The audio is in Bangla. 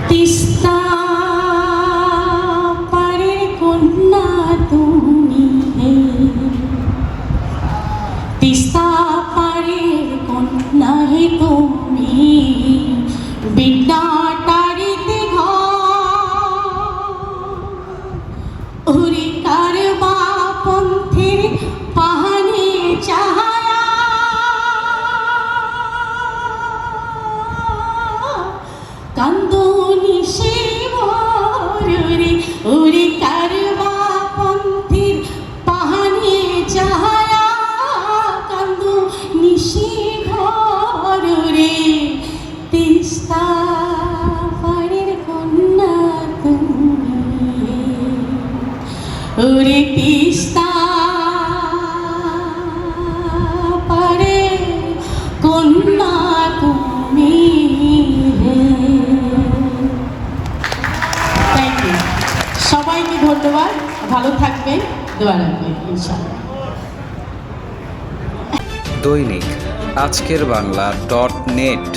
তিস্তা পারের কন্যা তুমি, তিস্তা পারের কন্যা হে তুমি, বিদ্যাটারিতে ঘরে কারবা পন্থের পাহানে চাহায়া, কান্দনি সে ভরে ওরে কারবা পন্থের পাহানে চাহায়া, কান্দনি সে ভরে তিস্তা পারের কন্যা তুমি, ওরে তিস্তা পারের কন্যা তুমি। থ্যাংক ইউ, সবাইকে ধন্যবাদ, ভালো থাকবেন, দোয়া রাখবেন ইনশাআল্লাহ। দৈনিক আজকের বাংলা .net